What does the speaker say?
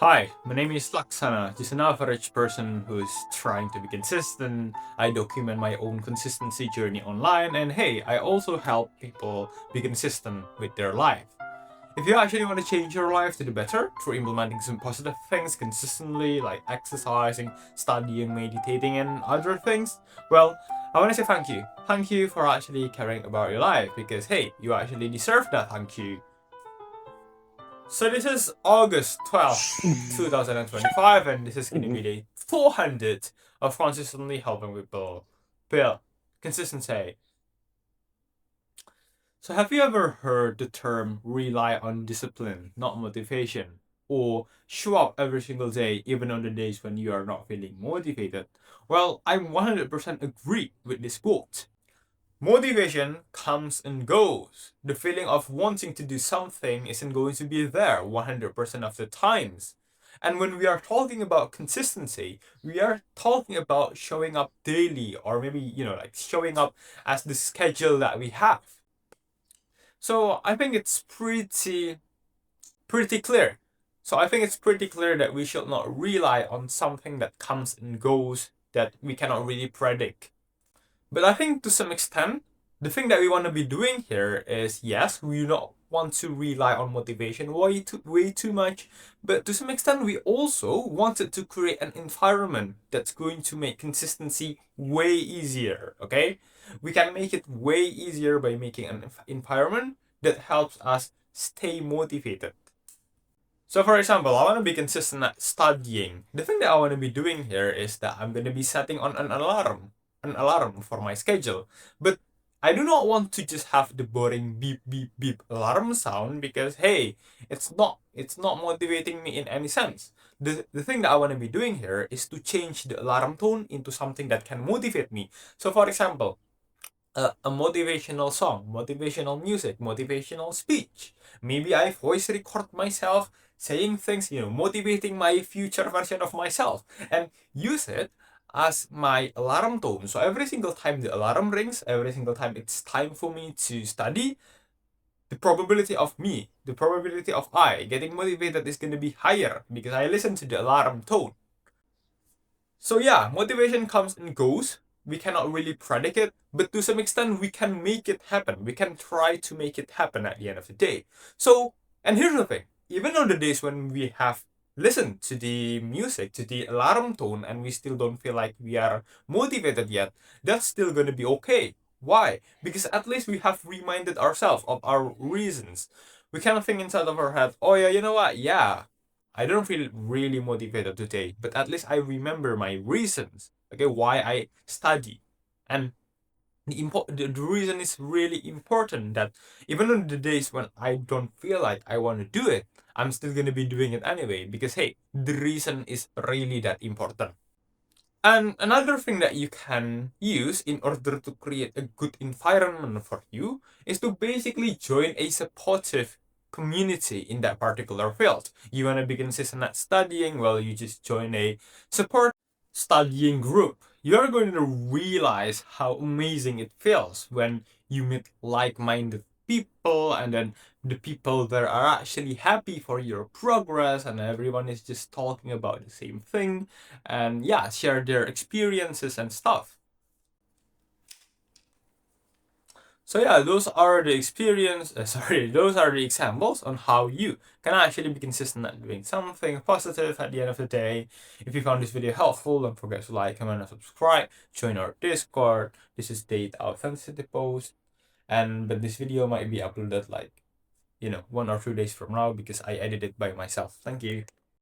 Hi, my name is Laksana, just an average person who's trying to be consistent. I document my own consistency journey online, and hey, I also help people be consistent with their life. If you actually want to change your life to the better through implementing some positive things consistently, like exercising, studying, meditating, and other things, well, I want to say thank you. Thank you for actually caring about your life because hey, you actually deserve that thank you. So this is August 12th, 2025, and this is going to be day 400 of consistently helping people build consistency. So have you ever heard the term rely on discipline, not motivation? Or show up every single day, even on the days when you are not feeling motivated? Well, I 100% agree with this quote. Motivation comes and goes. The feeling of wanting to do something isn't going to be there 100% of the times. And when we are talking about consistency, we are talking about showing up daily or maybe, like showing up as the schedule that we have. So I think it's pretty clear. So I think it's pretty clear that we should not rely on something that comes and goes that we cannot really predict. But I think to some extent, the thing that we want to be doing here is yes, we do not want to rely on motivation way too much, but to some extent, we also wanted to create an environment that's going to make consistency way easier. Okay, we can make it way easier by making an environment that helps us stay motivated. So, for example, I want to be consistent at studying. The thing that I want to be doing here is that I'm going to be setting on an alarm for my schedule. But I do not want to just have the boring beep beep beep alarm sound because hey, it's not motivating me in any sense. The thing that I want to be doing here is to change the alarm tone into something that can motivate me. So, for example, a motivational song, motivational music, motivational speech. Maybe I voice record myself saying things, motivating my future version of myself and use it as my alarm tone. So every single time the alarm rings, every single time it's time for me to study, the probability of I getting motivated is going to be higher because I listen to the alarm tone. So yeah, motivation comes and goes. We cannot really predict it, but to some extent we can make it happen. We can try to make it happen at the end of the day. So, and here's the thing. Even on the days when we have listened to the music, to the alarm tone, and we still don't feel like we are motivated yet, that's still gonna be okay. Why? Because at least we have reminded ourselves of our reasons. We kind of think inside of our head, oh yeah, you know what? Yeah, I don't feel really motivated today, but at least I remember my reasons, okay, why I study. And the reason is really important that even on the days when I don't feel like I want to do it, I'm still going to be doing it anyway because hey, the reason is really that important. And another thing that you can use in order to create a good environment for you is to basically join a supportive community in that particular field. You want to be consistent at studying, well, you just join a support studying group. You're going to realize how amazing it feels when you meet like minded people and then the people that are actually happy for your progress and everyone is just talking about the same thing and yeah, share their experiences and stuff. So yeah, those are the those are the examples on how you can actually be consistent at doing something positive at the end of the day. If you found this video helpful, don't forget to like, comment, and subscribe. Join our Discord. This is Date Authenticity Post, and but this video might be uploaded like 1 or 2 days from now because I edited it by myself. Thank you.